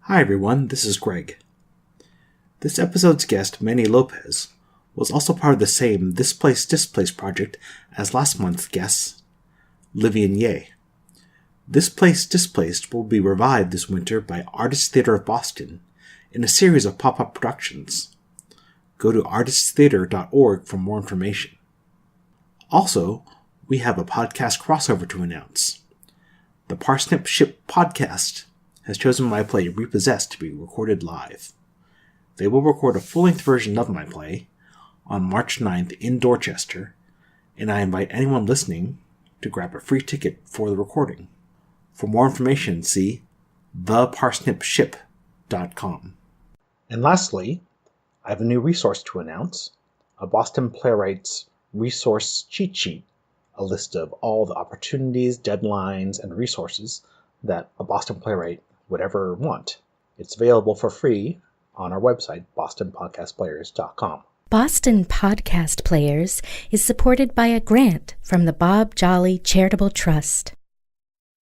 Hi everyone, this is Greg. This episode's guest, Manuel Lopez, was also part of the same Displaced project as last month's guest, Livian Yeh. Displaced will be revived this winter by Artists Theatre of Boston in a series of pop-up productions. Go to artiststheatre.org for more information. Also, we have a podcast crossover to announce. The Parsnip Ship podcast has chosen my play Repossessed to be recorded live. They will record a full-length version of my play on March 9th in Dorchester, and I invite anyone listening to grab a free ticket for the recording. For more information, see theparsnipship.com. And lastly, I have a new resource to announce, a Boston Playwrights resource cheat sheet, a list of all the opportunities, deadlines, and resources that a Boston playwright would ever want. It's available for free on our website, bostonpodcastplayers.com. Boston Podcast Players is supported by a grant from the Bob Jolly Charitable Trust.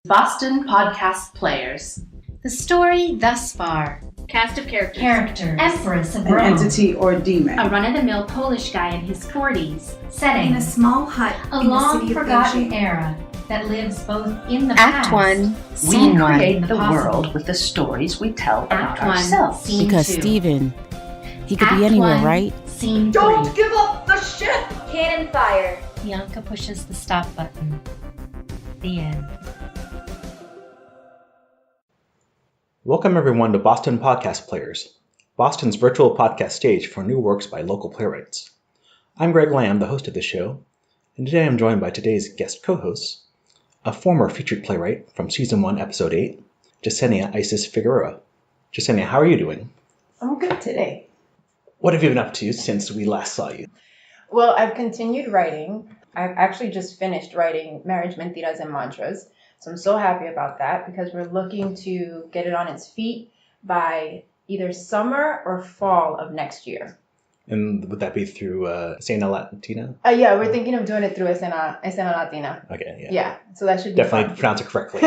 Boston Podcast Players. The story thus far. Cast of characters. Empress of An Rome. entity or demon. A run-of-the-mill Polish guy in his 40s. Setting. In a small hut a in long the city of forgotten Beijing. era that lives both in the Act past. 1, We Scene 1. create the Possible. world with the stories we tell about Act 1, ourselves. Scene Because 2. Steven, he could Act be anywhere, 1, right? Scene 3. Don't give up the ship! Cannon fire. Bianca pushes the stop button. The end. Welcome everyone to Boston Podcast Players, Boston's virtual podcast stage for new works by local playwrights. I'm Greg Lamb, the host of the show, and today I'm joined by today's guest co-hosts, a former featured playwright from Season 1, Episode 8, Jecenia Isis Figueroa. Jecenia, how are you doing? I'm good today. What have you been up to since we last saw you? Well, I've continued writing. I've actually just finished writing Marriage, Mentiras, and Mantras. So I'm so happy about that because we're looking to get it on its feet by either summer or fall of next year. And would that be through Escena Latina? Yeah, we're thinking of doing it through Escena Latina. Okay, yeah. Yeah, so that should be Definitely fun. pronounce it correctly.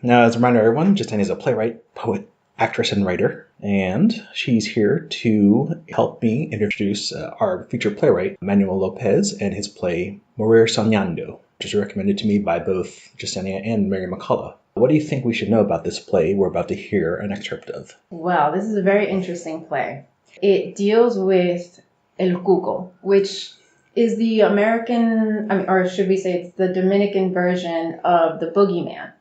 Now, as a reminder, everyone, Jecenia is a playwright, poet, actress, and writer, and she's here to help me introduce our featured playwright, Manuel Lopez, and his play, Morir Soñando, which is recommended to me by both Jecenia and Mary McCullough. What do you think we should know about this play we're about to hear an excerpt of? Well, this is a very interesting play. It deals with El Cuco, which is the American, or should we say it's the Dominican version of the boogeyman.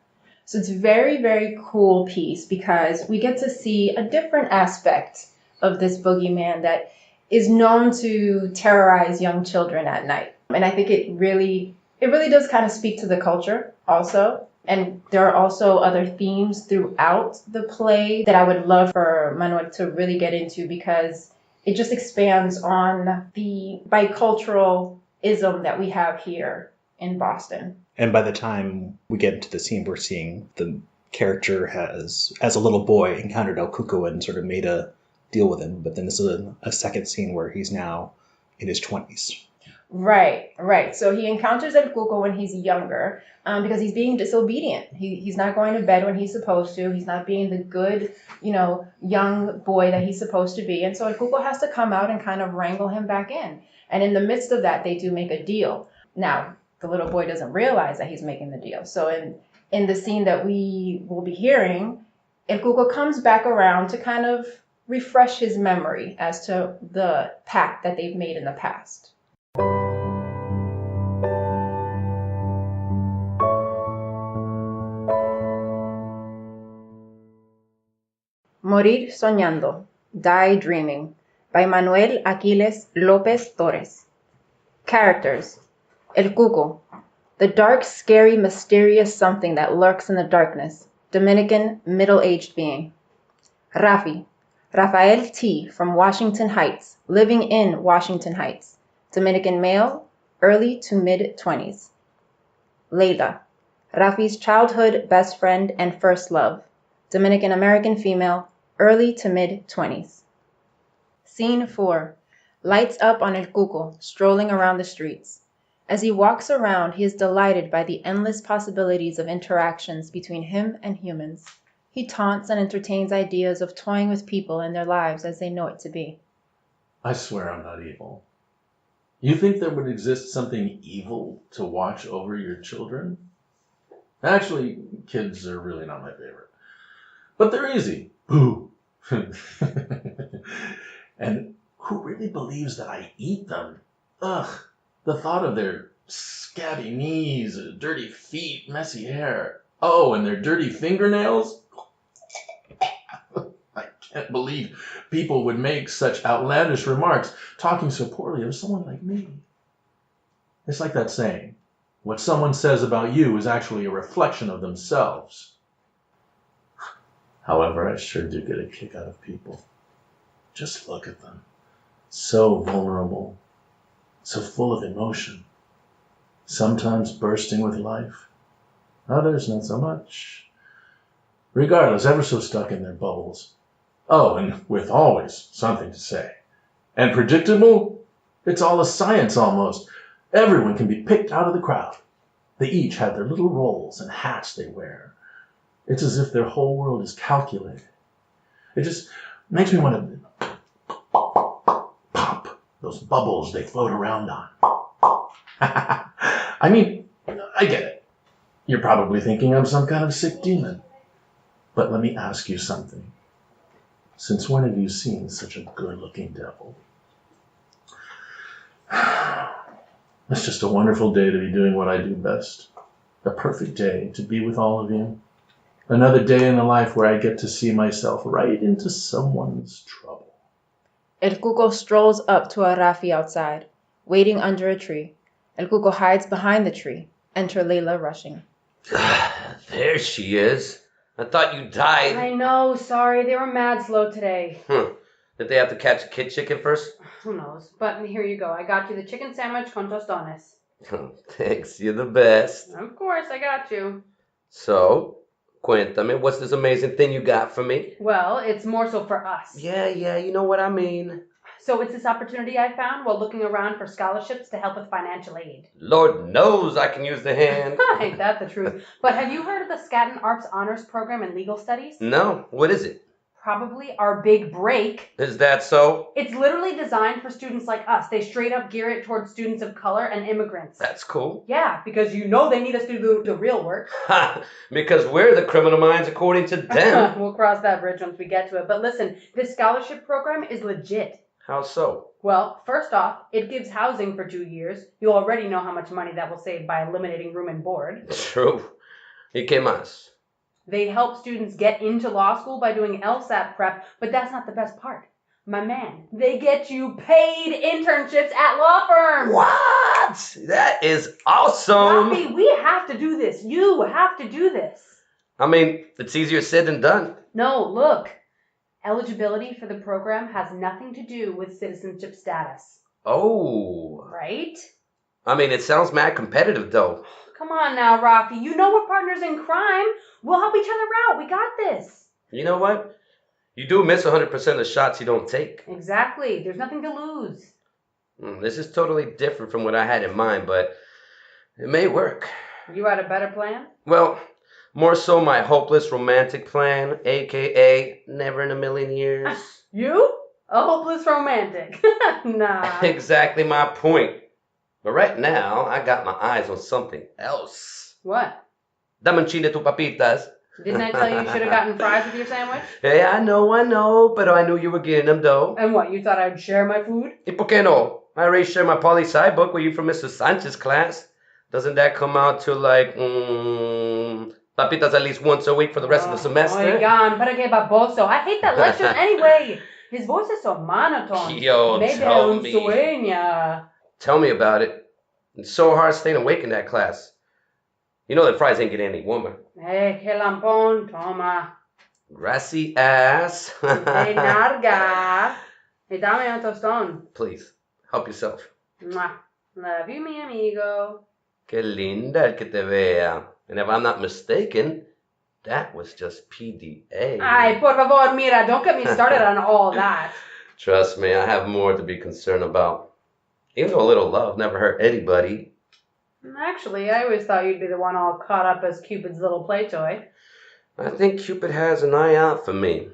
So it's a very, very cool piece because we get to see a different aspect of this boogeyman that is known to terrorize young children at night. And I think it really does kind of speak to the culture also. And there are also other themes throughout the play that I would love for Manuel to really get into because it just expands on the biculturalism that we have here in Boston. And by the time we get into the scene, we're seeing the character has, as a little boy, encountered El Cuco and sort of made a deal with him. But then this is a second scene where he's now in his 20s. Right. So he encounters El Cuco when he's younger because he's being disobedient. He's not going to bed when he's supposed to. He's not being the good, young boy that he's supposed to be. And so El Cuco has to come out and kind of wrangle him back in. And in the midst of that, they do make a deal. Now, the little boy doesn't realize that he's making the deal. So in the scene that we will be hearing, El Cuco comes back around to kind of refresh his memory as to the pact that they've made in the past. Morir Soñando, Die Dreaming, by Manuel Lopez Torres. Characters: El Cuco, the dark, scary, mysterious something that lurks in the darkness, Dominican, middle-aged being. Rafael T. from Washington Heights, living in Washington Heights, Dominican male, early to mid-20s. Leila, Rafi's childhood best friend and first love, Dominican American female, early to mid-20s. Scene 4. Lights up on El Cuco, strolling around the streets. As he walks around, he is delighted by the endless possibilities of interactions between him and humans. He taunts and entertains ideas of toying with people and their lives as they know it to be. I swear I'm not evil. You think there would exist something evil to watch over your children? Actually, kids are really not my favorite. But they're easy. Boo. And who really believes that I eat them? Ugh, the thought of their scabby knees, dirty feet, messy hair. Oh, and their dirty fingernails? I can't believe people would make such outlandish remarks, talking so poorly of someone like me. It's like that saying, what someone says about you is actually a reflection of themselves. However, I sure do get a kick out of people. Just look at them. So vulnerable, so full of emotion, sometimes bursting with life, others not so much. Regardless, ever so stuck in their bubbles. Oh, and with always something to say. And predictable? It's all a science almost. Everyone can be picked out of the crowd. They each have their little roles and hats they wear. It's as if their whole world is calculated. It just makes me want to pop those bubbles they float around on. I mean, I get it. You're probably thinking I'm some kind of sick demon. But let me ask you something. Since when have you seen such a good-looking devil? It's just a wonderful day to be doing what I do best. A perfect day to be with all of you. Another day in the life where I get to see myself right into someone's trouble. El Cuco strolls up to a Rafi outside, waiting under a tree. El Cuco hides behind the tree. Enter Layla rushing. There she is. I thought you died. I know, sorry. They were mad slow today. Did they have to catch a kid chicken first? Who knows? But here you go. I got you the chicken sandwich con tostones. Thanks, you're the best. Of course, I got you. So, cuéntame, what's this amazing thing you got for me? Well, it's more so for us. Yeah, you know what I mean. So it's this opportunity I found while looking around for scholarships to help with financial aid. Lord knows I can use the hand. Ain't that the truth? But have you heard of the Skadden Arps Honors Program in Legal Studies? No, what is it? Probably our big break. Is that so? It's literally designed for students like us. They straight up gear it towards students of color and immigrants. That's cool. Yeah, because you know they need us to do the real work. Ha! Because we're the criminal minds according to them. We'll cross that bridge once we get to it. But listen, this scholarship program is legit. How so? Well, first off, it gives housing for 2 years. You already know how much money that will save by eliminating room and board. True. ¿Y qué más? They help students get into law school by doing LSAT prep, but that's not the best part. My man, they get you paid internships at law firms. What? That is awesome. Rafi, we have to do this. You have to do this. I mean, it's easier said than done. No, look. Eligibility for the program has nothing to do with citizenship status. Oh. Right? I mean, it sounds mad competitive, though. Come on now, Rafi. You know we're partners in crime. We'll help each other out. We got this. You know what? You do miss 100% of the shots you don't take. Exactly. There's nothing to lose. This is totally different from what I had in mind, but it may work. You had a better plan? Well, more so my hopeless romantic plan, a.k.a. never in a million years. You? A hopeless romantic. Nah. Exactly my point. But right now, I got my eyes on something else. What? Dame un chin de tu papitas. Didn't I tell you you should have gotten fries with your sandwich? Hey, I know, but I knew you were getting them, though. And what, you thought I'd share my food? ¿Y por qué no? I already shared my poli-sci book with you from Mr. Sanchez's class. Doesn't that come out to like, papitas at least once a week for the rest of the semester? Oigan, para que baboso. I hate that lecture anyway. His voice is so monotone. Yo, tell me. Sueña. Tell me about it. It's so hard staying awake in that class. You know that fries ain't getting any warmer. Hey, que lampón, toma. Gracias. Hey, narga. Hey, dame un tostón. Please, help yourself. Mwah. Love you, mi amigo. Qué linda el que te vea. And if I'm not mistaken, that was just PDA. Ay, por favor, mira, don't get me started on all that. Trust me, I have more to be concerned about. Even though a little love never hurt anybody. Actually, I always thought you'd be the one all caught up as Cupid's little play toy. I think Cupid has an eye out for me.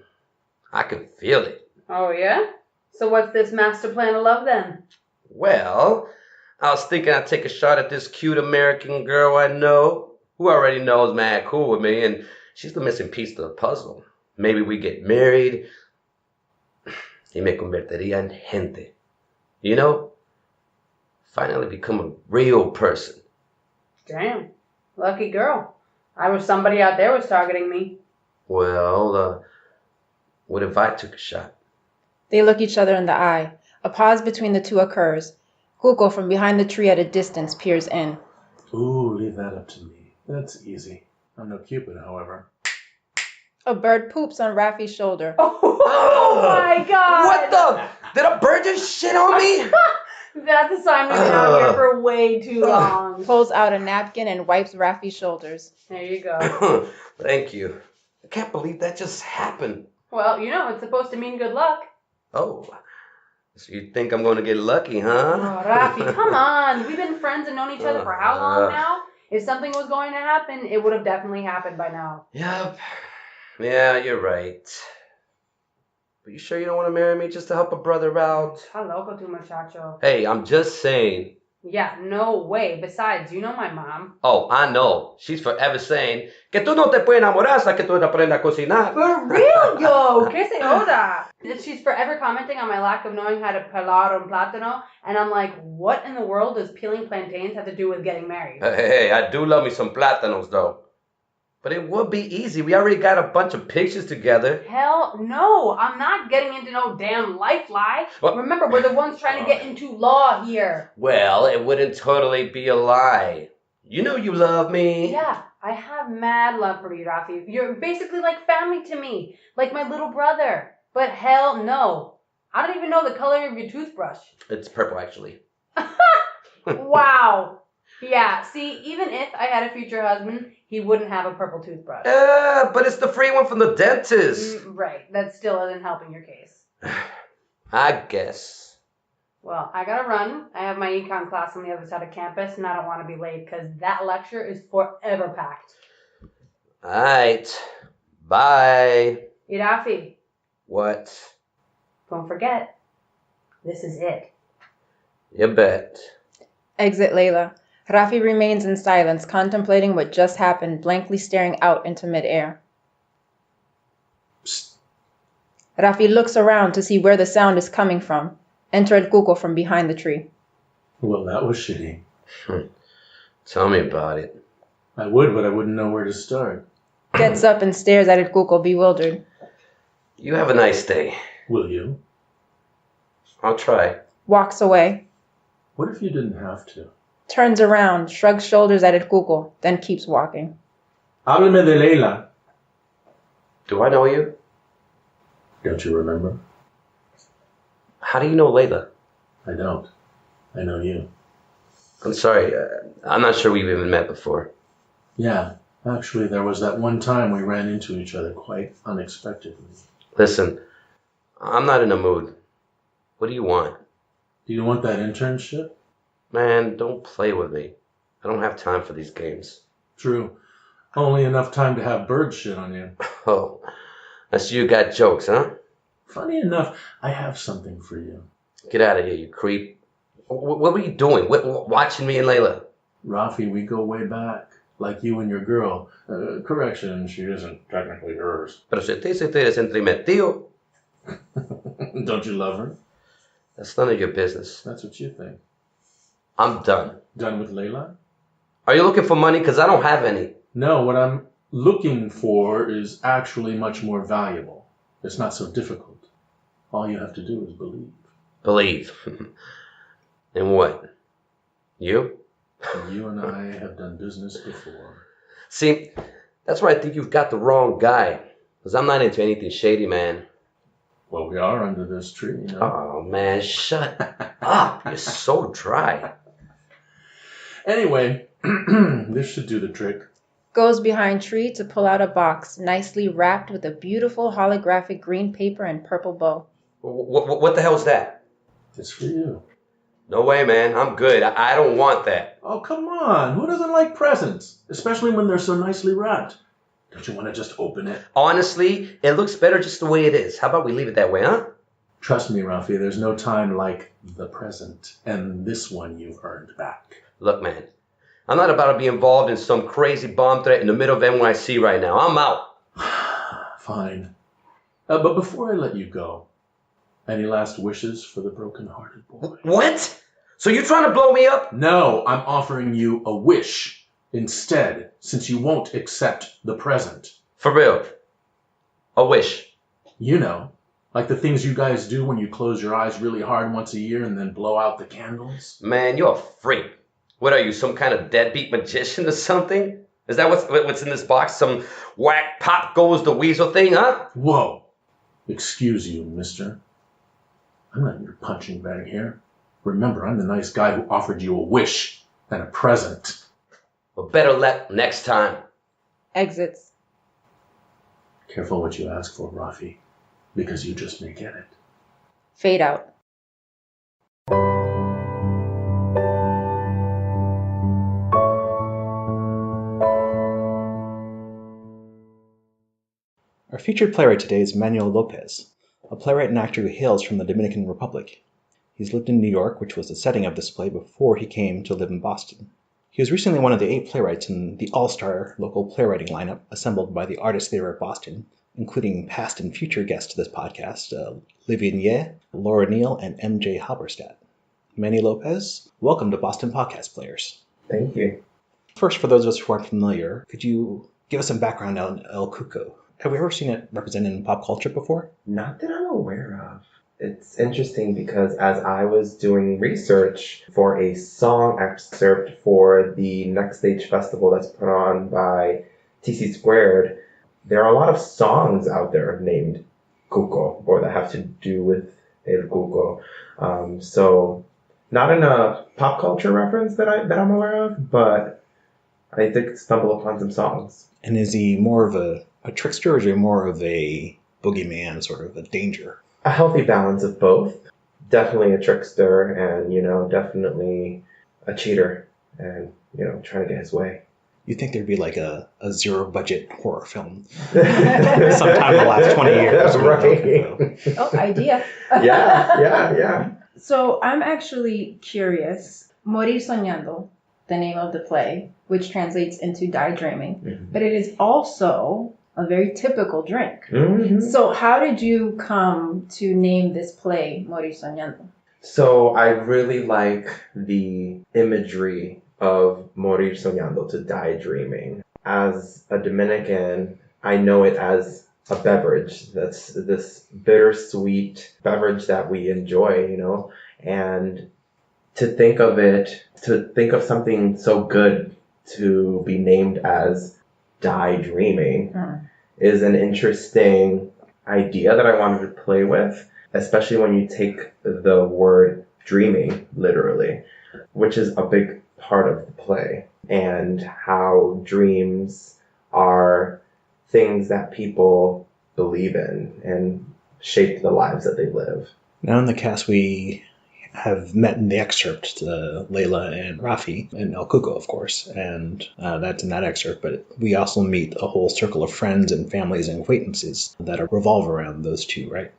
I can feel it. Oh, yeah? So what's this master plan of love then? Well, I was thinking I'd take a shot at this cute American girl I know, who already knows mad cool with me, and she's the missing piece to the puzzle. Maybe we get married, y me convertiría en gente. You know? Finally become a real person. Damn. Lucky girl. I wish somebody out there was targeting me. Well, what if I took a shot? They look each other in the eye. A pause between the two occurs. Cuco from behind the tree at a distance peers in. Ooh, leave that up to me. That's easy. I'm no Cupid, however. A bird poops on Rafi's shoulder. Oh my god! What the? Did a bird just shit on me? That's a sign we've been out here for way too long. Pulls out a napkin and wipes Rafi's shoulders. There you go. Thank you. I can't believe that just happened. Well, you know, it's supposed to mean good luck. Oh, so you think I'm going to get lucky, huh? Oh, Rafi, come on. We've been friends and known each other for how long now? If something was going to happen, it would have definitely happened by now. Yep. Yeah, you're right. But you sure you don't want to marry me just to help a brother out? How loco tu, muchacho. Hey, I'm just saying. Yeah, no way. Besides, you know my mom. Oh, I know. She's forever saying que tú no te puedes enamorar hasta que tú aprendas a cocinar. For real, yo. Que se oda. She's forever commenting on my lack of knowing how to pelar un plátano. And I'm like, what in the world does peeling plantains have to do with getting married? Hey, I do love me some plátanos, though. But it would be easy. We already got a bunch of pictures together. Hell no. I'm not getting into no damn life lie. What? Remember, we're the ones trying to get into law here. Well, it wouldn't totally be a lie. You know you love me. Yeah, I have mad love for you, Rafi. You're basically like family to me. Like my little brother. But hell no. I don't even know the color of your toothbrush. It's purple, actually. Wow. Yeah, see, even if I had a future husband, he wouldn't have a purple toothbrush. But it's the free one from the dentist. Right, that still isn't helping your case. I guess. Well, I gotta run. I have my econ class on the other side of campus, and I don't want to be late because that lecture is forever packed. Alright. Bye. Irafi, What? don't forget, this is it. You bet. Exit Layla. Rafi remains in silence, contemplating what just happened, blankly staring out into midair. Psst. Rafi looks around to see where the sound is coming from. Enter El Cuco from behind the tree. Well, that was shitty. Tell me about it. I would, but I wouldn't know where to start. Gets up and stares at El Cuco, bewildered. You have a nice day. Will you? I'll try. Walks away. What if you didn't have to? Turns around, shrugs shoulders at El Cuco, then keeps walking. Háblame de Leila. Do I know you? Don't you remember? How do you know Layla? I don't. I know you. I'm sorry. I'm not sure we've even met before. Yeah, actually, there was that one time we ran into each other quite unexpectedly. Listen, I'm not in a mood. What do you want? Do you want that internship? Man, don't play with me. I don't have time for these games. True. Only enough time to have bird shit on you. Oh, that's you got jokes, huh? Funny enough, I have something for you. Get out of here, you creep. What were you doing? Watching me and Layla? Rafi, we go way back. Like you and your girl. Correction, she isn't technically yours. Pero si te eres entrometido. Don't you love her? That's none of your business. That's what you think. I'm done. Done with Layla? Are you looking for money? Because I don't have any. No, what I'm looking for is actually much more valuable. It's not so difficult. All you have to do is believe. Believe. In what? You? You and I have done business before. See, that's where I think you've got the wrong guy. Because I'm not into anything shady, man. Well, we are under this tree, you know. Oh, man, shut up. You're so dry. Anyway, this should do the trick. Goes behind tree to pull out a box, nicely wrapped with a beautiful holographic green paper and purple bow. What the hell's that? It's for you. No way, man. I'm good. I don't want that. Oh, come on. Who doesn't like presents? Especially when they're so nicely wrapped. Don't you want to just open it? Honestly, it looks better just the way it is. How about we leave it that way, huh? Trust me, Rafi, there's no time like the present, and this one you've earned back. Look, man, I'm not about to be involved in some crazy bomb threat in the middle of NYC right now. I'm out. Fine. But before I let you go, any last wishes for the broken-hearted boy? What? So you trying to blow me up? No, I'm offering you a wish instead, since you won't accept the present. For real? A wish? You know, like the things you guys do when you close your eyes really hard once a year and then blow out the candles. Man, you're a freak. What are you, some kind of deadbeat magician or something? Is that what's in this box? Some whack pop goes the weasel thing, huh? Whoa. Excuse you, mister. I'm not your punching bag here. Remember, I'm the nice guy who offered you a wish and a present. Well, better luck next time. Exits. Careful what you ask for, Rafi, because you just may get it. Fade out. Our featured playwright today is Manuel Lopez, a playwright and actor who hails from the Dominican Republic. He's lived in New York, which was the setting of this play before he came to live in Boston. He was recently one of the 8 playwrights in the all-star local playwriting lineup assembled by the Artist Theater of Boston, including past and future guests to this podcast, Livian Yeh, Laura Neal, and MJ Halberstadt. Manny Lopez, welcome to Boston Podcast Players. Thank you. First, for those of us who aren't familiar, could you give us some background on El Cuco? Have we ever seen it represented in pop culture before? Not that I'm aware of. It's interesting because as I was doing research for a song excerpt for the Next Stage Festival that's put on by TC Squared, there are a lot of songs out there named Cuco, or that have to do with El Cuco. So not in a pop culture reference that I'm aware of, but I did stumble upon some songs. And is he more of a trickster, or is he more of a boogeyman, sort of a danger? A healthy balance of both. Definitely a trickster and, definitely a cheater and, trying to get his way. You'd think there'd be like a zero-budget horror film sometime in the last 20 years. Right. Oh, idea. Yeah. So I'm actually curious. Morir Soñando, the name of the play, which translates into Die Dreaming, but it is also a very typical drink. Mm-hmm. So how did you come to name this play Morir Soñando? So I really like the imagery of Morir Soñando, to die dreaming. As a Dominican, I know it as a beverage. That's this bittersweet beverage that we enjoy, and to think of something so good to be named as Die Dreaming is an interesting idea that I wanted to play with, especially when you take the word dreaming literally, which is a big part of the play, and how dreams are things that people believe in and shape the lives that they live. Now in the cast we have met in the excerpt Layla and Rafi and El Cuco, of course, and that's in that excerpt, but we also meet a whole circle of friends and families and acquaintances that revolve around those two, right?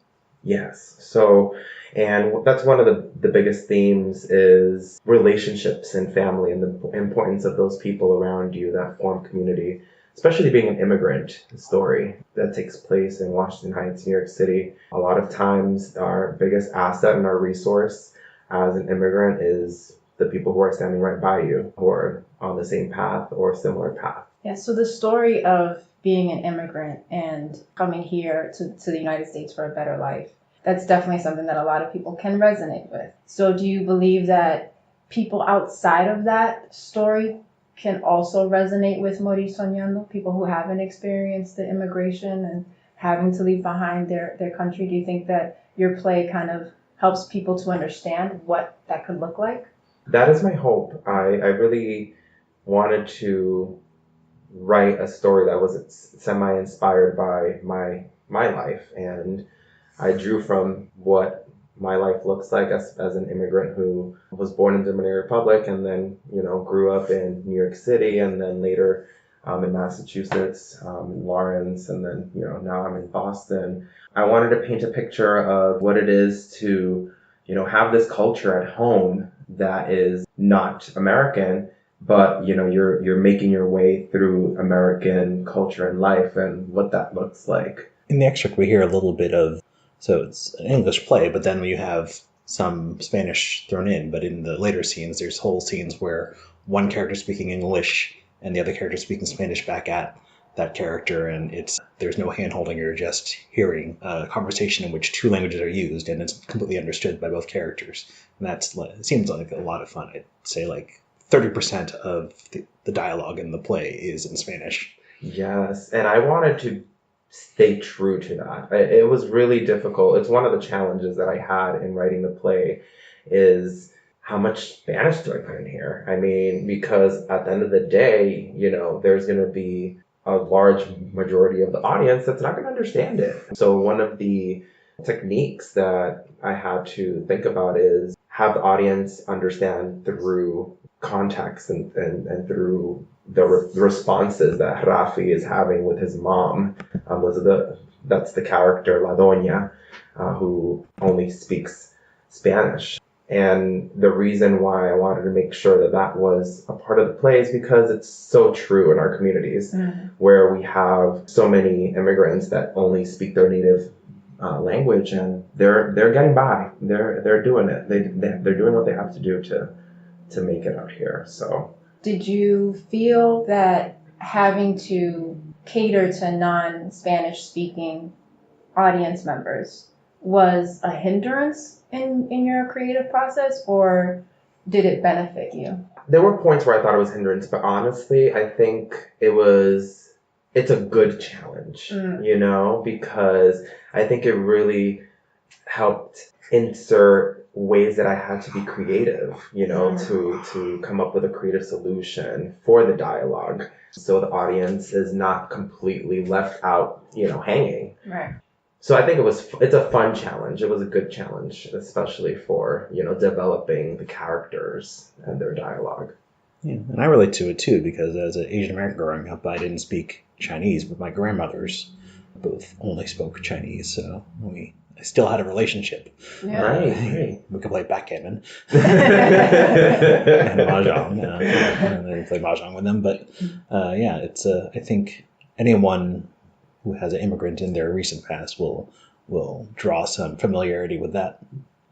Yes. So, and that's one of the biggest themes is relationships and family and the importance of those people around you that form community, especially being an immigrant story that takes place in Washington Heights, New York City. A lot of times our biggest asset and our resource as an immigrant is the people who are standing right by you, who are on the same path or similar path. Yeah, so the story of being an immigrant and coming here to the United States for a better life, that's definitely something that a lot of people can resonate with. So do you believe that people outside of that story can also resonate with Morir Soñando, people who haven't experienced the immigration and having to leave behind their country? Do you think that your play kind of helps people to understand what that could look like? That is my hope. I really wanted to write a story that was semi-inspired by my life, and I drew from what my life looks like as an immigrant who was born in the Dominican Republic and then, grew up in New York City and then later in Massachusetts, Lawrence, and then, now I'm in Boston. I wanted to paint a picture of what it is to, have this culture at home that is not American, but, you're making your way through American culture and life and what that looks like. In the excerpt, we hear a little bit of, so it's an English play, but then you have some Spanish thrown in. But in the later scenes, there's whole scenes where one character speaking English and the other character speaking Spanish back at that character, and there's no hand-holding. You're just hearing a conversation in which two languages are used, and it's completely understood by both characters. And it seems like a lot of fun. I'd say like 30% of the dialogue in the play is in Spanish. Yes, and I wanted to stay true to that. It was really difficult. It's one of the challenges that I had in writing the play is how much Spanish do I put in here? I mean, because at the end of the day, there's going to be a large majority of the audience that's not going to understand it. So one of the techniques that I had to think about is have the audience understand through context and through the responses that Rafi is having with his mom. That's the character La Doña, who only speaks Spanish. And the reason why I wanted to make sure that was a part of the play is because it's so true in our communities, where we have so many immigrants that only speak their native language, and they're getting by. They're doing it. They're doing what they have to do to make it out here. So, did you feel that having to cater to non-Spanish speaking audience members was a hindrance in your creative process, or did it benefit you? There were points where I thought it was hindrance, but honestly, I think it's a good challenge, because I think it really helped insert ways that I had to be creative, to come up with a creative solution for the dialogue, so the audience is not completely left out, hanging. Right. So I think it's a fun challenge. It was a good challenge, especially for, developing the characters and their dialogue. Yeah, and I relate to it too, because as an Asian American growing up, I didn't speak Chinese, but my grandmothers both only spoke Chinese, so I still had a relationship. Yeah. Right. We could play backgammon and mahjong, and then play mahjong with them. But it's I think anyone who has an immigrant in their recent past will draw some familiarity with that.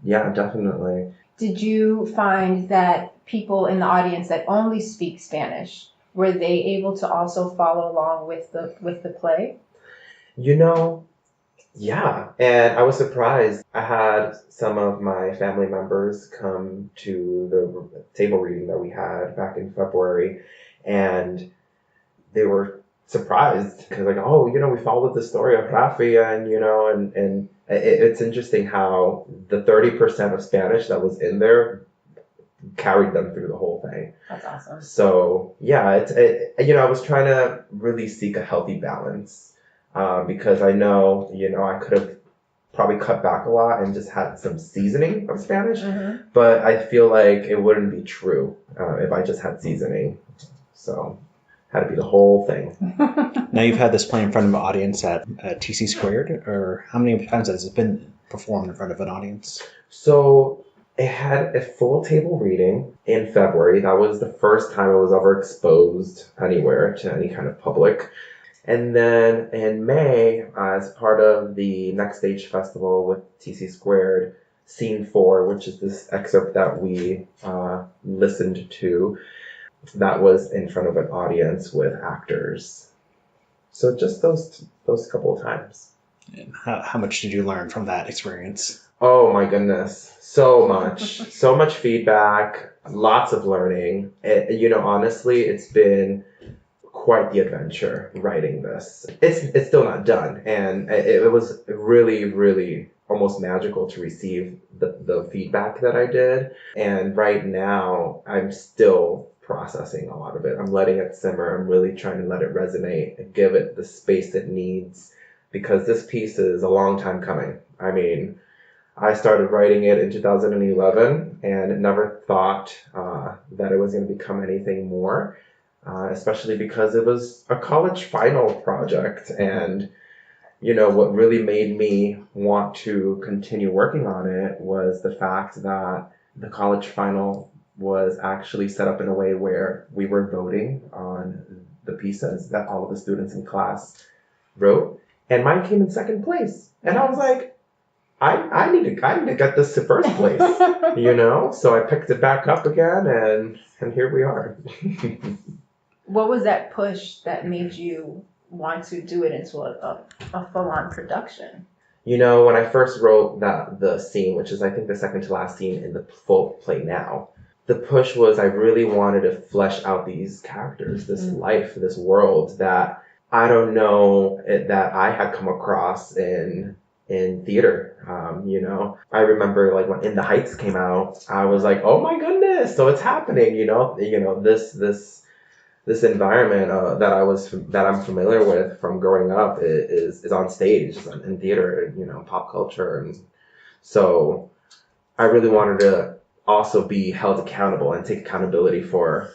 Yeah, definitely. Did you find that people in the audience that only speak Spanish, were they able to also follow along with the play? Yeah, and I was surprised. I had some of my family members come to the table reading that we had back in February, and they were surprised because we followed the story of Rafi, and it's interesting how the 30% of Spanish that was in there carried them through the whole thing. That's awesome. So yeah, I was trying to really seek a healthy balance, because I know, I could have probably cut back a lot and just had some seasoning of Spanish, but I feel like it wouldn't be true if I just had seasoning. So had to be the whole thing. Now you've had this play in front of an audience at TC Squared, or how many times has it been performed in front of an audience? So it had a full table reading in February. That was the first time it was ever exposed anywhere to any kind of public. And then in May, as part of the Next Stage Festival with TC Squared, Scene 4, which is this excerpt that we listened to, that was in front of an audience with actors. So just those couple of times. And how much did you learn from that experience? Oh my goodness, so much. So much feedback, lots of learning. Honestly, it's been quite the adventure writing this. It's still not done, and it was really, really almost magical to receive the feedback that I did. And right now, I'm still processing a lot of it. I'm letting it simmer. I'm really trying to let it resonate and give it the space it needs, because this piece is a long time coming. I mean, I started writing it in 2011 and never thought that it was going to become anything more. especially because it was a college final project. And, what really made me want to continue working on it was the fact that the college final was actually set up in a way where we were voting on the pieces that all of the students in class wrote, and mine came in second place. And I was like, I need to get this to first place, So I picked it back up again, and here we are. What was that push that made you want to do it into a full-on production? When I first wrote the scene, which is I think the second to last scene in the full play now, the push was I really wanted to flesh out these characters, this life, this world that I don't know that I had come across in theater. I remember like when In the Heights came out, I was like, oh my goodness, so it's happening. This environment that I'm familiar with from growing up is on stage, in theater, pop culture, and so I really wanted to also be held accountable and take accountability for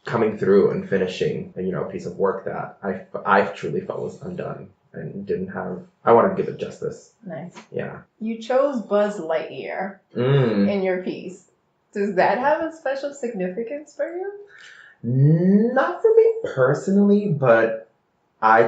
coming through and finishing a piece of work that I truly felt was undone and didn't have. I wanted to give it justice. Nice. Yeah. You chose Buzz Lightyear in your piece. Does that have a special significance for you? Not for me personally, but I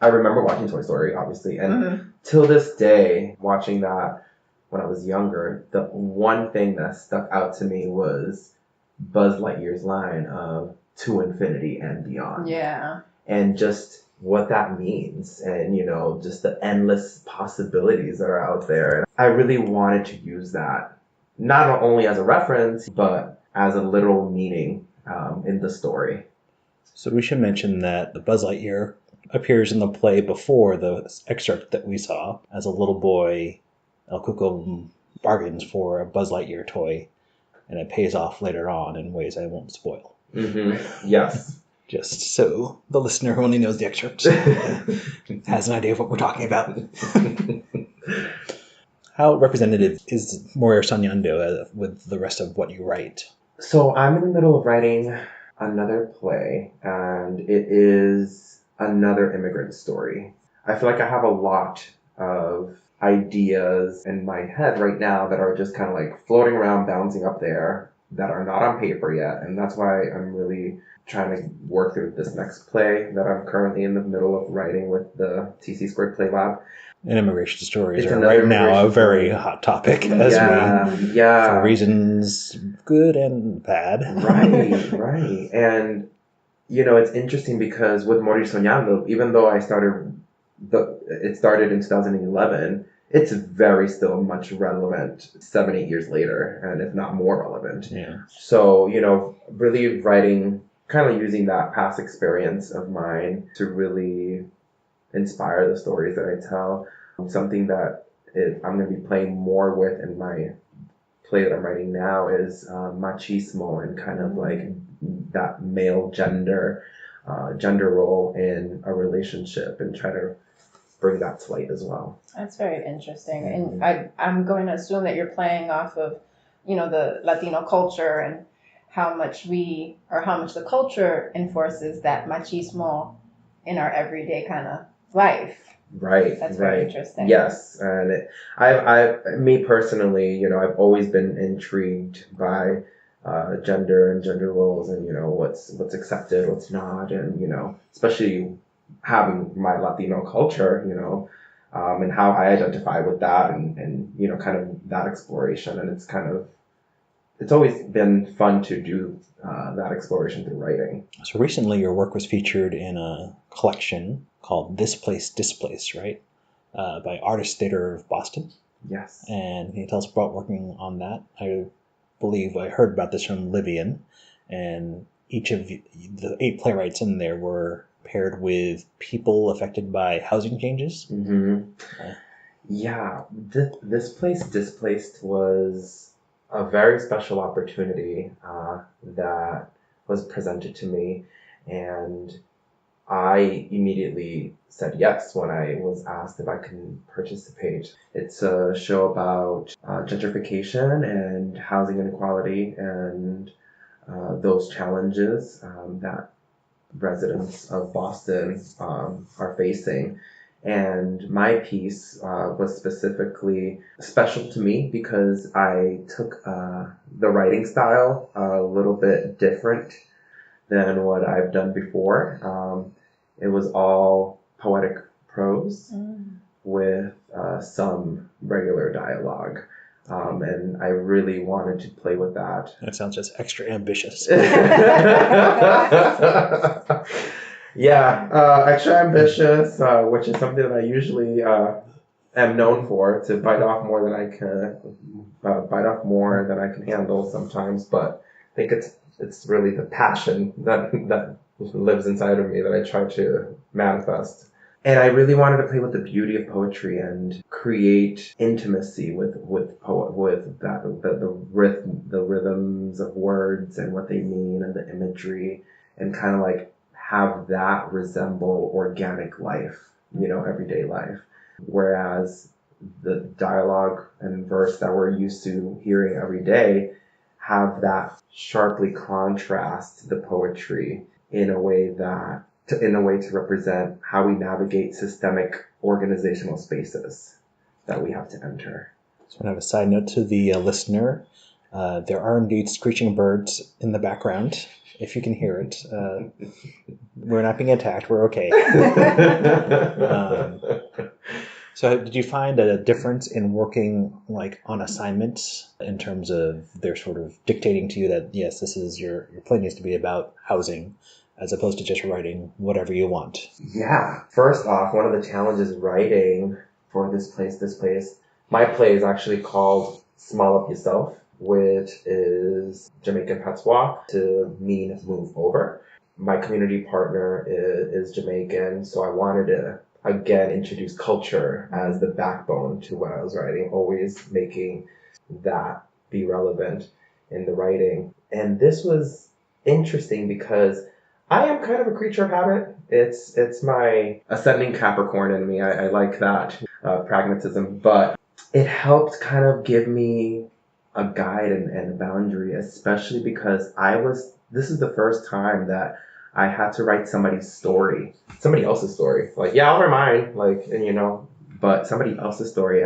remember watching Toy Story, obviously, and till this day, watching that when I was younger, the one thing that stuck out to me was Buzz Lightyear's line of "to infinity and beyond." Yeah. And just what that means, and just the endless possibilities that are out there. I really wanted to use that not only as a reference, but as a literal meaning in the story. So we should mention that the Buzz Lightyear appears in the play before the excerpt that we saw. As a little boy, El Cuco bargains for a Buzz Lightyear toy, and it pays off later on in ways I won't spoil. Yes. Just so the listener who only knows the excerpt has an idea of what we're talking about. How representative is Morir Soñando with the rest of what you write? So I'm in the middle of writing another play, and it is another immigrant story. I feel like I have a lot of ideas in my head right now that are just kind of like floating around, bouncing up there, that are not on paper yet. And that's why I'm really trying to work through this next play that I'm currently in the middle of writing with the TC Squared Play Lab. And immigration stories are right now a very hot topic, for reasons good and bad. Right. And, it's interesting because with Morir Soñando, even though it started in 2011, it's very still much relevant 7-8 years later, and if not more relevant. Yeah. So, really writing, kind of using that past experience of mine to really inspire the stories that I tell. Something that I'm going to be playing more with in my play that I'm writing now is machismo, and kind of like that male gender role in a relationship, and try to bring that to light as well. That's very interesting. And I'm going to assume that you're playing off of, the Latino culture and how much the culture enforces that machismo in our everyday kind of life. Right. That's very interesting. Yes. And me personally, I've always been intrigued by gender and gender roles, and, what's accepted, what's not. And, especially having my Latino culture, and how I identify with that, and kind of that exploration. And it's always been fun to do that exploration through writing. So recently your work was featured in a collection called Displaced, right? By Artist Theater of Boston. Yes. And can you tell us about working on that? I believe I heard about this from Livian, and each of the 8 playwrights in there were paired with people affected by housing changes. Yeah, this place, Displaced, was a very special opportunity that was presented to me, and I immediately said yes when I was asked if I can participate. It's a show about gentrification and housing inequality, and those challenges that residents of Boston are facing. And my piece was specifically special to me because I took the writing style a little bit different than what I've done before. It was all poetic prose with some regular dialogue. And I really wanted to play with that. That sounds just extra ambitious. Yeah, extra ambitious, which is something that I usually am known for, to bite off more than I can handle sometimes. But I think it's really the passion that lives inside of me that I try to manifest. And I really wanted to play with the beauty of poetry and create intimacy with the rhythms of words and what they mean and the imagery, and kind of like have that resemble organic life, everyday life. Whereas the dialogue and verse that we're used to hearing every day have that sharply contrast the poetry in a way to represent how we navigate systemic organizational spaces that we have to enter. So I have a side note to the listener. There are indeed screeching birds in the background. If you can hear it, we're not being attacked. We're okay. So did you find a difference in working like on assignments in terms of they're sort of dictating to you that, yes, this is your play needs to be about housing, as opposed to just writing whatever you want? Yeah. First off, one of the challenges writing for Displaced, my play is actually called Small Up Yourself, which is Jamaican patois to mean move over. My community partner is Jamaican, so I wanted to, again, introduce culture as the backbone to what I was writing, always making that be relevant in the writing. And this was interesting because I am kind of a creature of habit. It's my ascending Capricorn in me. I like that pragmatism, but it helped kind of give me a guide and a boundary, especially because this is the first time that I had to write somebody else's story. Like, yeah, I'll write mine, but somebody else's story.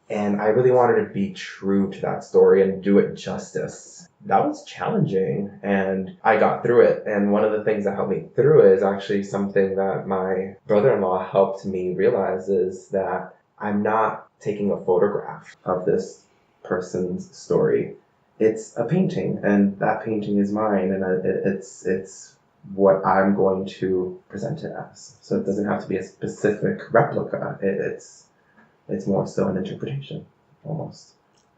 And I really wanted to be true to that story and do it justice. That was challenging, and I got through it. And one of the things that helped me through it is actually something that my brother-in-law helped me realize, is that I'm not taking a photograph of this person's story. It's a painting, and that painting is mine, and it's what I'm going to present it as. So it doesn't have to be a specific replica. It's more so an interpretation, almost.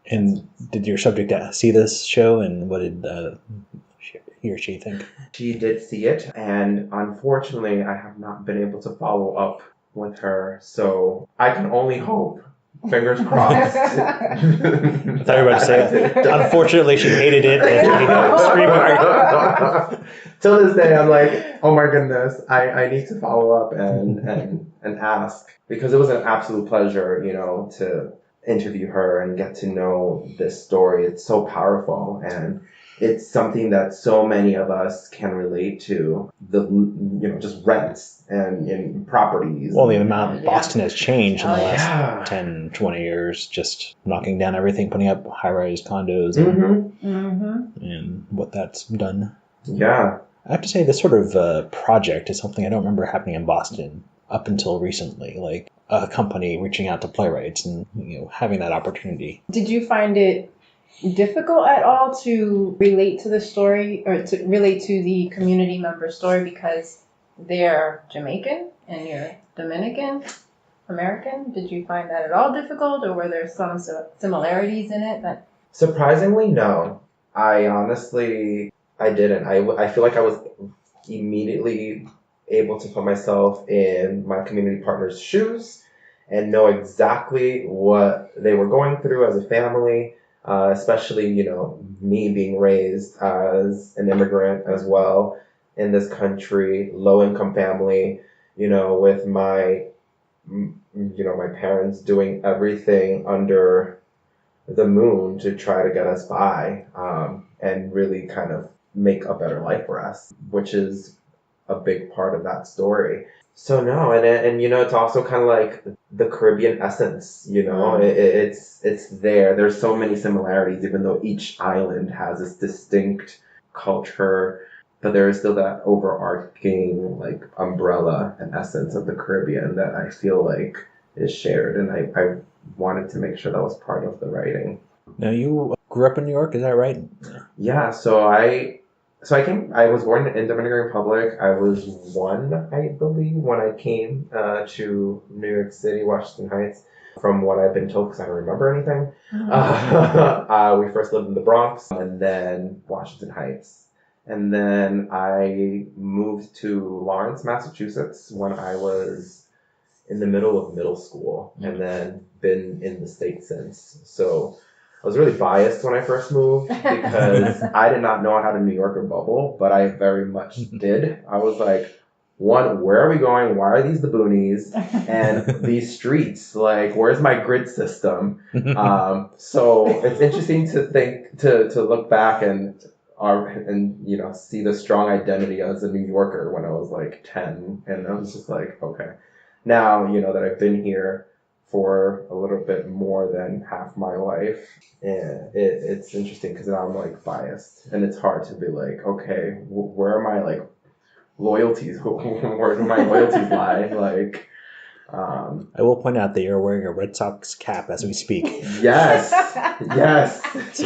And did your subject see this show, and what did he or she think? She did see it, and unfortunately I have not been able to follow up with her, so I can only hope, fingers crossed. I thought you were about to say, unfortunately she hated it, and screaming. Till this day I'm like, oh my goodness, I need to follow up and ask, because it was an absolute pleasure, to interview her and get to know this story. It's so powerful, and it's something that so many of us can relate to, just rents and properties. Well, the amount Boston has changed in the last 10, 20 years, just knocking down everything, putting up high-rise condos, and what that's done. Yeah. I have to say, this sort of project is something I don't remember happening in Boston up until recently, like a company reaching out to playwrights and having that opportunity. Did you find it difficult at all to relate to the story, or to relate to the community member story, because they're Jamaican and you're Dominican American? Did you find that at all difficult, or were there some similarities in it? Surprisingly, no. I didn't. I feel like I was immediately able to put myself in my community partner's shoes and know exactly what they were going through as a family, especially, me being raised as an immigrant as well in this country, low-income family, with my parents doing everything under the moon to try to get us by, and really kind of make a better life for us, which is a big part of that story. So no, and you know, it's also kind of like the Caribbean essence, you know, it's there. There's so many similarities, even though each island has this distinct culture, but there is still that overarching like umbrella and essence of the Caribbean that I feel like is shared, and I wanted to make sure that was part of the writing. Now, you grew up in New York, is that right? Yeah, so I was born in Dominican Republic. I was 1, I believe, when I came to New York City, Washington Heights, from what I've been told, because I don't remember anything. We first lived in the Bronx and then Washington Heights. And then I moved to Lawrence, Massachusetts when I was in the middle of middle school, and then been in the States since. So I was really biased when I first moved because I did not know how to New Yorker bubble, but I very much did. I was like, 1, where are we going? Why are these the boonies? And these streets, like, where's my grid system? So it's interesting to think, to look back and you know, see the strong identity as a New Yorker when I was like 10. And I was just like, okay. Now, you know, that I've been here for a little bit more than half my life, and it's interesting because now I'm like biased, and it's hard to be like, okay, where are my like loyalties? Where do my loyalties lie? Like, I will point out that you're wearing a Red Sox cap as we speak. Yes, yes. So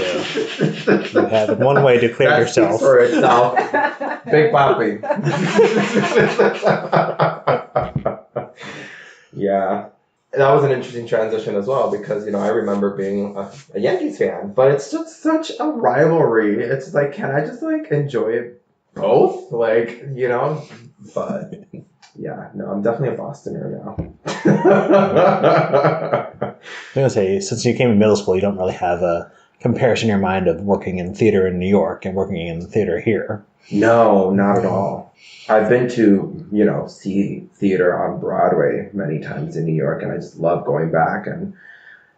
you have one way to declare that yourself. Speaks for itself. Big Papi. Yeah. That was an interesting transition as well because, you know, I remember being a Yankees fan, but it's just such a rivalry. It's like, can I just like enjoy both? Like, you know, but yeah, no, I'm definitely a Bostoner now. I was going to say, since you came in middle school, you don't really have a comparison in your mind of working in theater in New York and working in theater here. No, not at all. I've been to, you know, see theater on Broadway many times in New York, and I just love going back. And,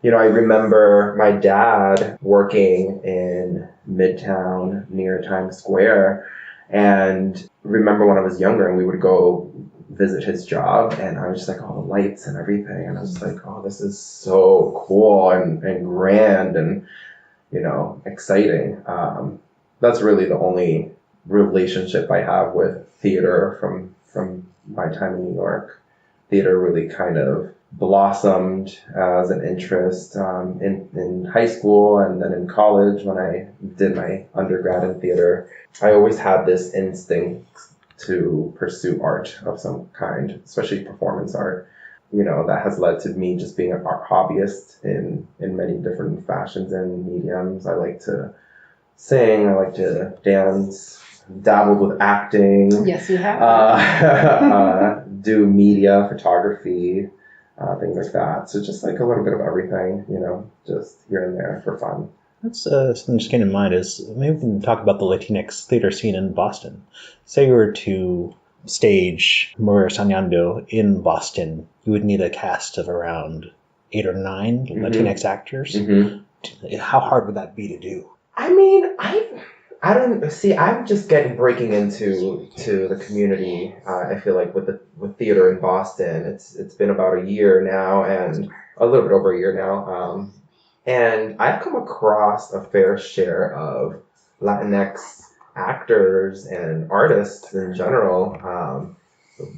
you know, I remember my dad working in Midtown near Times Square, and remember when I was younger and we would go visit his job, and I was just like, all the lights and everything, and I was like, oh, this is so cool and grand and, you know, exciting. That's really the only relationship I have with theater from my time in New York. Theater really kind of blossomed as an interest in high school, and then in college when I did my undergrad in theater. I always had this instinct to pursue art of some kind, especially performance art. You know, that has led to me just being an art hobbyist in many different fashions and mediums. I like to sing, I like to dance, dabbled with acting. Yes, you have. Do media, photography, things like that. So just like a little bit of everything, you know, just here and there for fun. That's something just came to mind is maybe we can talk about the Latinx theater scene in Boston. Say you were to stage Morir Soñando in Boston, you would need a cast of around 8 or 9 Latinx actors. How hard would that be to do? I mean, I don't see. I'm just breaking into the community. I feel like with theater in Boston, it's been about a year now, and a little bit over a year now. And I've come across a fair share of Latinx actors and artists in general.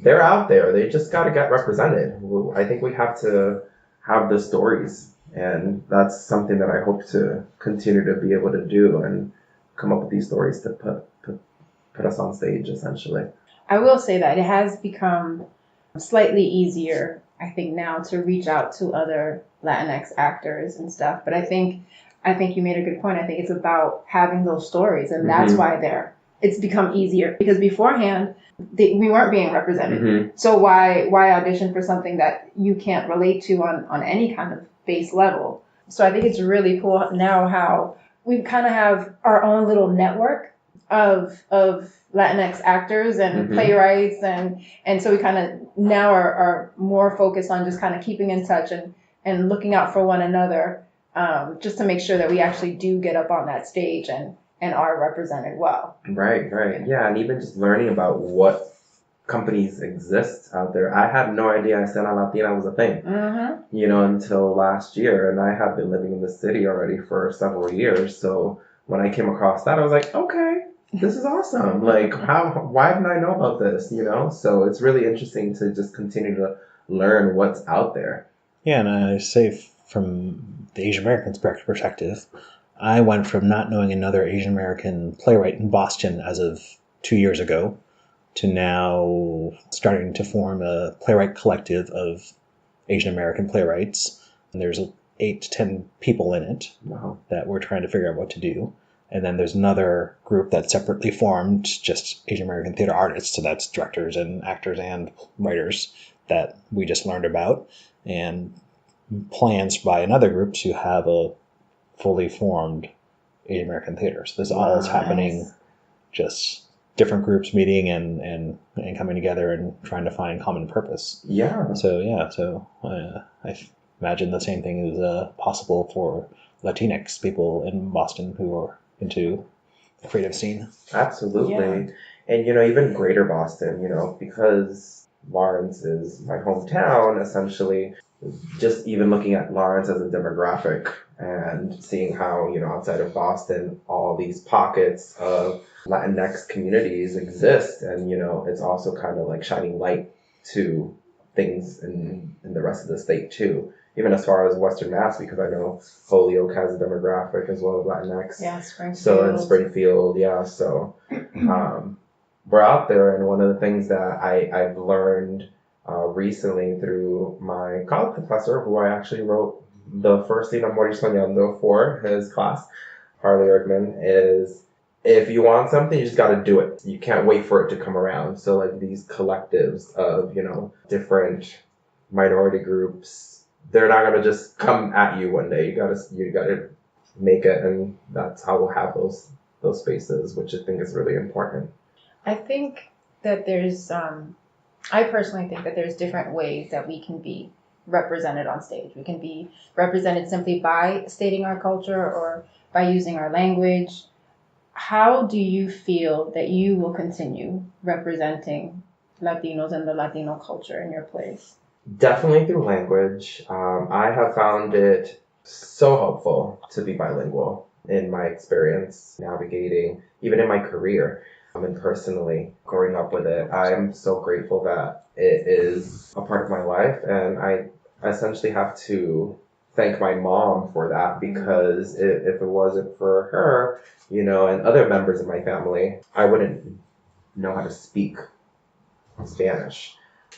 They're out there. They just got to get represented. I think we have to have the stories, and that's something that I hope to continue to be able to do and come up with these stories to put us on stage, essentially. I will say that it has become slightly easier, I think, now to reach out to other Latinx actors and stuff. But I think you made a good point. I think it's about having those stories, and that's why it's become easier, because beforehand we weren't being represented. So why audition for something that you can't relate to on any kind of base level? So I think it's really cool now how we kind of have our own little network of Latinx actors and playwrights, and so we kind of now are more focused on just kind of keeping in touch and looking out for one another, just to make sure that we actually do get up on that stage and and are represented well. Right. Yeah, and even just learning about what companies exist out there. I had no idea Escena Latina was a thing, until last year, and I have been living in the city already for several years. So when I came across that, I was like, okay, this is awesome. Like, why didn't I know about this? So it's really interesting to just continue to learn what's out there. Yeah, and I say from the Asian American perspective, I went from not knowing another Asian American playwright in Boston as of 2 years ago to now starting to form a playwright collective of Asian American playwrights. And there's 8 to 10 people in it that we're trying to figure out what to do. And then there's another group that's separately formed, just Asian American theater artists. So that's directors and actors and writers that we just learned about. And plans by another group to have a fully formed Asian American theater. So this all is happening, just different groups meeting and coming together and trying to find common purpose. Yeah. So I imagine the same thing is possible for Latinx people in Boston who are into the creative scene. Absolutely. Yeah. And, even greater Boston, because Lawrence is my hometown, essentially, just even looking at Lawrence as a demographic and seeing how, outside of Boston, all these pockets of Latinx communities exist. And, it's also kind of like shining light to things in the rest of the state too. Even as far as Western Mass, because I know Holyoke has a demographic as well as Latinx. Yeah, Springfield. So in Springfield, yeah. So we're out there, and one of the things that I've learned recently through my college professor, who I actually wrote the first scene of Morir Soñando for his class, Harley Erdman, is if you want something, you just got to do it. You can't wait for it to come around. So like these collectives of, different minority groups, they're not going to just come at you one day. You gotta make it, and that's how we'll have those spaces, which I think is really important. I think that there's, I personally think that there's different ways that we can be represented on stage. We can be represented simply by stating our culture or by using our language. How do you feel that you will continue representing Latinos and the Latino culture in your plays? Definitely through language. I have found it so helpful to be bilingual in my experience navigating, even in my career. And personally, growing up with it, I'm so grateful that it is a part of my life. And I essentially have to thank my mom for that, because if it wasn't for her, and other members of my family, I wouldn't know how to speak Spanish.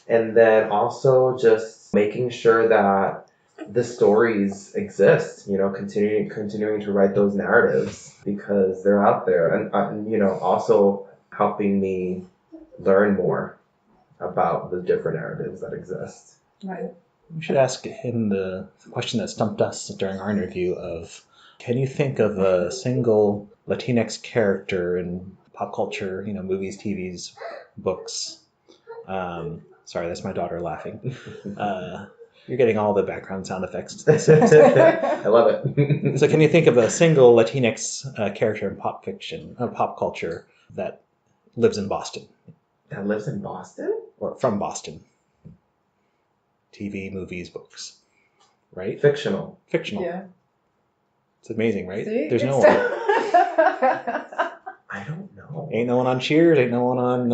And then also just making sure that the stories exist, continuing to write those narratives because they're out there, and also helping me learn more about the different narratives that exist. Right. We should ask him the question that stumped us during our interview of, can you think of a single Latinx character in pop culture, movies, TVs, books? Sorry, that's my daughter laughing. You're getting all the background sound effects. I love it. So can you think of a single Latinx character in pop culture that lives in Boston? That lives in Boston? Or from Boston. TV, movies, books. Right? Fictional. Yeah. It's amazing, right? See? There's no one. I don't know. Ain't no one on Cheers. Ain't no one on,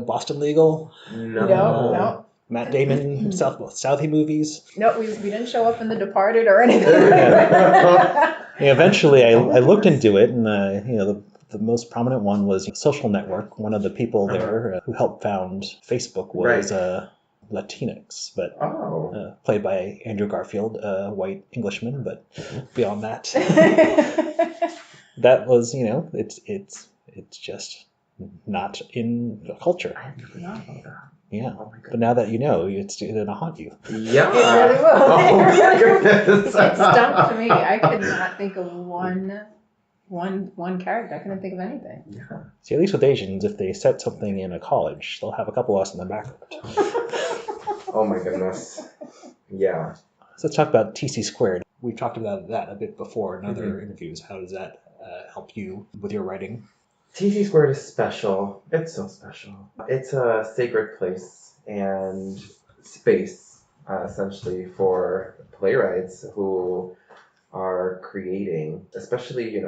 Boston Legal. No. Matt Damon, Southie movies. No, we didn't show up in The Departed or anything. Eventually, I looked into it, and the most prominent one was Social Network. One of the people there who helped found Facebook was Latinx, but played by Andrew Garfield, a white Englishman. But beyond that, that was it's just not in the culture. I did not know that. Yeah, but now that you know, it's going to haunt you. Yeah, it really will. Oh my goodness! It stumped me. I could not think of one character. I couldn't think of anything. Yeah. See, at least with Asians, if they set something in a college, they'll have a couple of us in the background. Oh my goodness! Yeah. So let's talk about TC Squared. We've talked about that a bit before in other interviews. How does that help you with your writing? TC Squared is special. It's so special. It's a sacred place and space, essentially, for playwrights who are creating, especially,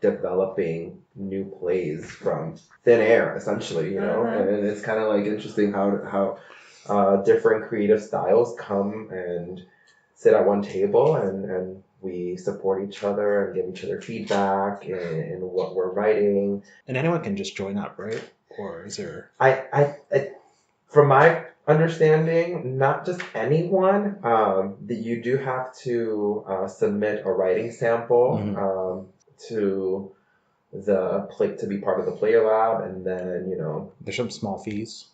developing new plays from thin air, essentially, and it's kind of like interesting how different creative styles come and sit at one table and we support each other and give each other feedback in what we're writing. And anyone can just join up, right? Or is there... I from my understanding, not just anyone, that you do have to submit a writing sample to the play to be part of the player lab, and then There's some small fees.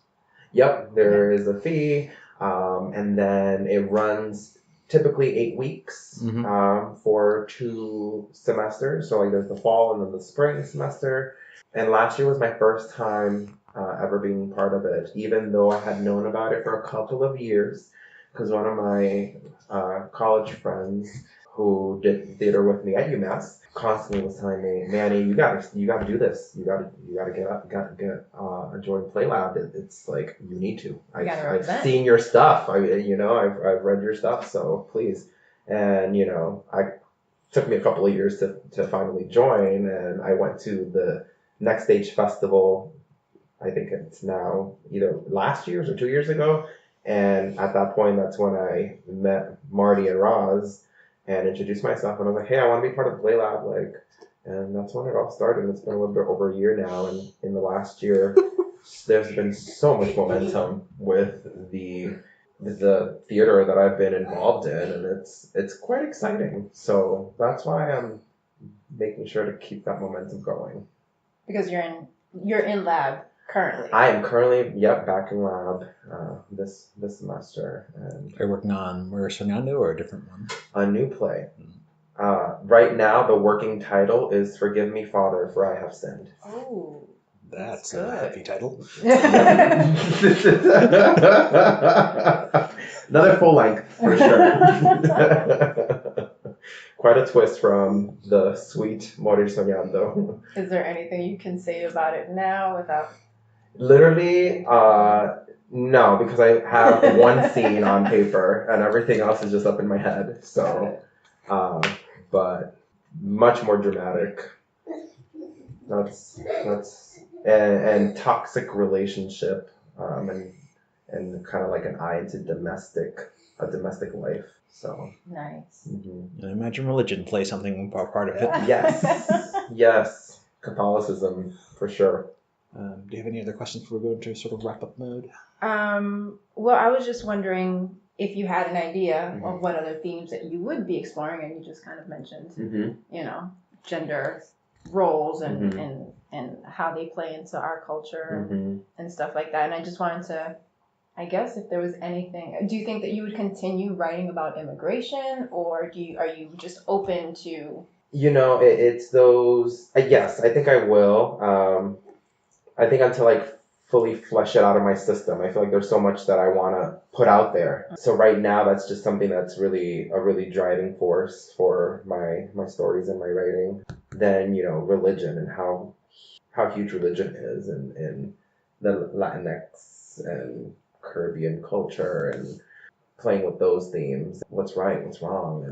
Yep, there is a fee, and then it runs typically 8 weeks for 2 semesters. So like there's the fall and then the spring semester. And last year was my first time ever being part of it, even though I had known about it for a couple of years, because one of my college friends who did theater with me at UMass constantly was telling me, Manny, you gotta do this. You gotta get up, join Play Lab. It's like you need to. I've seen your stuff. I've read your stuff. So please. And took me a couple of years to finally join, and I went to the Next Stage Festival. I think it's now either last year or 2 years ago. And at that point, that's when I met Marty and Roz and introduced myself, and I was like, hey, I want to be part of the Play Lab, and that's when it all started. It's been a little bit over a year now, and in the last year, there's been so much momentum with the theater that I've been involved in, and it's quite exciting. So that's why I'm making sure to keep that momentum going. Because you're in lab currently. I am currently, back in lab this semester. And Are you working on Morir Soñando or a different one? A new play. Right now, the working title is Forgive Me, Father, for I Have Sinned. Oh, that's a heavy title. Another full length, for sure. Quite a twist from the sweet Morir Soñando. Is there anything you can say about it now without... Literally, no, because I have one scene on paper and everything else is just up in my head. So, but much more dramatic. That's and toxic relationship, and kind of like an eye into a domestic life. So nice. I imagine religion plays something part of it. Yes, Catholicism for sure. Do you have any other questions before we go into sort of wrap-up mode? Well, I was just wondering if you had an idea of what other themes that you would be exploring, and you just kind of mentioned, gender roles and how they play into our culture and stuff like that. And I just wanted to, I guess, if there was anything, do you think that you would continue writing about immigration, or are you just open to? It's those. Yes, I think I will. I think until I fully flesh it out of my system, I feel like there's so much that I want to put out there. So right now, that's just something that's really a really driving force for my stories and my writing. Then, religion and how huge religion is in the Latinx and Caribbean culture, and playing with those themes. What's right, what's wrong,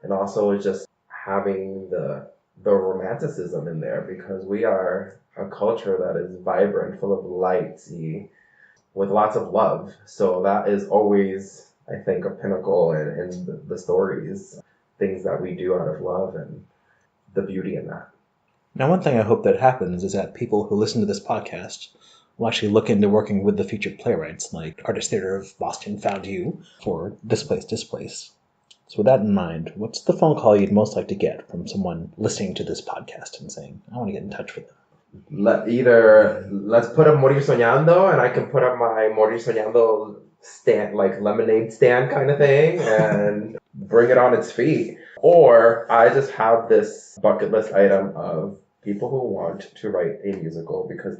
and also just having the romanticism in there, because we are a culture that is vibrant, full of light, with lots of love. So that is always, I think, a pinnacle in the stories, things that we do out of love and the beauty in that. Now, one thing I hope that happens is that people who listen to this podcast will actually look into working with the featured playwrights, like Artist Theater of Boston found you for Displaced. So with that in mind, what's the phone call you'd most like to get from someone listening to this podcast and saying, I want to get in touch with them? Let's put up Morir Soñando, and I can put up my Morir Soñando stand, like lemonade stand kind of thing, and bring it on its feet. Or I just have this bucket list item of people who want to write a musical, because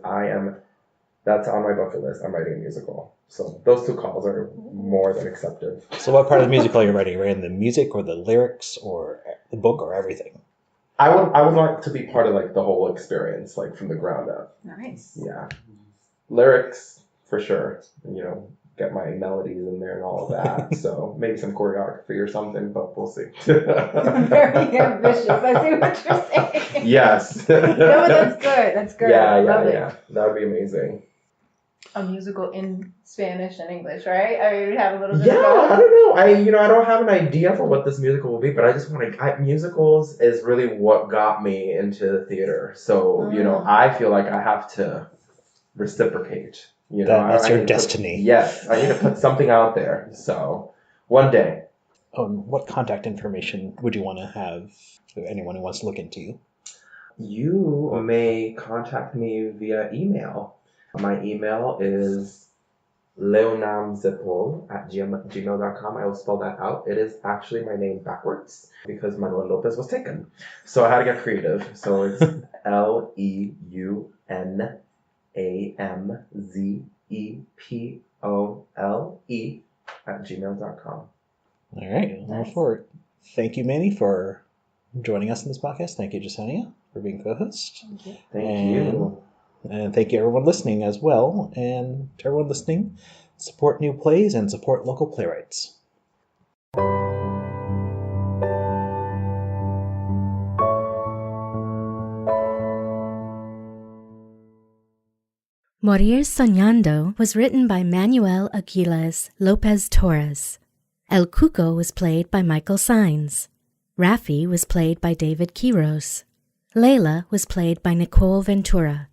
that's on my bucket list. I'm writing a musical. So those 2 calls are more than accepted. So what part of the musical are you writing? Are you writing the music or the lyrics or the book or everything? I would like to be part of like the whole experience, like from the ground up. Nice. Yeah. Lyrics for sure. You know, get my melodies in there and all of that. So maybe some choreography or something, but we'll see. Very ambitious. I see what you're saying. Yes. No, but that's good. That's good. I love it. That would be amazing. A musical in Spanish and English, right? I mean, we have a little bit Yeah, of both. I don't know. I don't have an idea for what this musical will be, but I just want to. Musicals is really what got me into the theater. So I feel like I have to reciprocate. That's your destiny. Yes, I need to put something out there. So one day. What contact information would you want to have for anyone who wants to look into you? You may contact me via email. My email is leonamzipol@gmail.com. I will spell that out. It is actually my name backwards because Manuel Lopez was taken. So I had to get creative. So it's leunamzepole@gmail.com. All right. Well, thank you, Manny, for joining us in this podcast. Thank you, Jecenia, for being co-host. Thank you. And thank you, everyone listening as well. And to everyone listening, support new plays and support local playwrights. Morir Soñando was written by Manuel Lopez Torres. El Cuco was played by Michael Sines. Rafi was played by David Quiros. Layla was played by Nicole Ventura.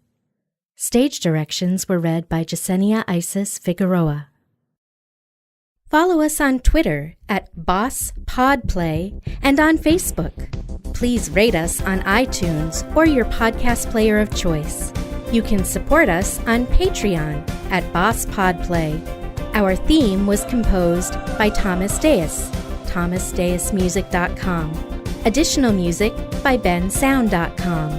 Stage directions were read by Jecenia Isis Figueroa. Follow us on Twitter @BossPodPlay and on Facebook. Please rate us on iTunes or your podcast player of choice. You can support us on Patreon @BossPodPlay. Our theme was composed by Thomas Deas, thomasdeasmusic.com. Additional music by bensound.com.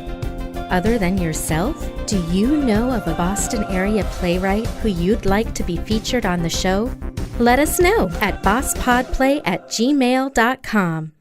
Other than yourself, do you know of a Boston area playwright who you'd like to be featured on the show? Let us know at bosspodplay@gmail.com.